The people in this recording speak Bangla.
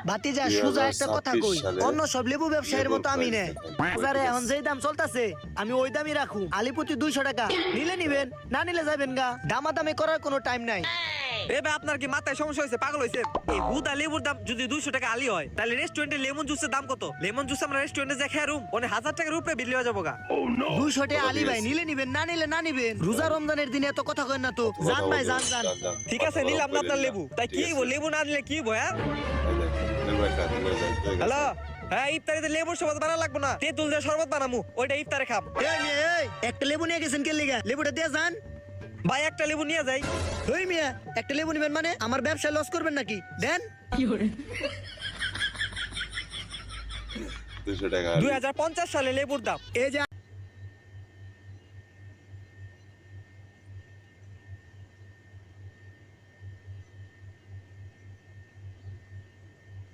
ভাতিজা সুজা একটা কথা কই, অন্য সব লেবু ব্যবসায়ীর মতো আমি নে। বাজারে এখন যেই দাম চলতেছে আমি ওই দামই রাখুম। আলি প্রতি 200 টাকা, নিলে নিবেন, না নিলে যাবেন গা। দামাদামি করার কোনো টাইম নাই। এবার আপনার কি মাথায় সমস্যা হয়েছে, পাগল হয়েছে? এই হুদা লেবুর দাম যদি 200 টাকা আলি হয়, তাহলে রেস্টুরেন্টে লেমন জুসের দাম কত? লেমন জুস আমরা রেস্টুরেন্টে যা খেয়ে রুম অনেক 1000 টাকার উপরে বিল হয়ে যাবো গা। 200 টাকা আলি ভাই, নিলে নিবেন, না নিলে না নিবেন। রোজা রমজানের দিনে এত কথা কই না তো। জান ভাই, জান জান। ঠিক আছে, নিলাম না আপনার লেবু। তাই কি লেবু না নিলে কি বয়া? হ্যালো, হ্যাঁ, ইফতারিতে লেবুর শরবত বানা লাগবে না, তেঁতুল দিয়ে শরবত বানামু, ওইটা ইফতারে খাম। এই মিয়া, এই একটা লেবু নিয়ে গেছেন কে লিগা? লেবুটা দিয়ে যান ভাই একটা লেবু নিয়ে যাই। ওই মিয়া, একটা লেবু নিবেন মানে আমার ব্যবসায় লস করবেন নাকি? দেন 200 টাকা 2050 সালে লেবুর দাম। এই যে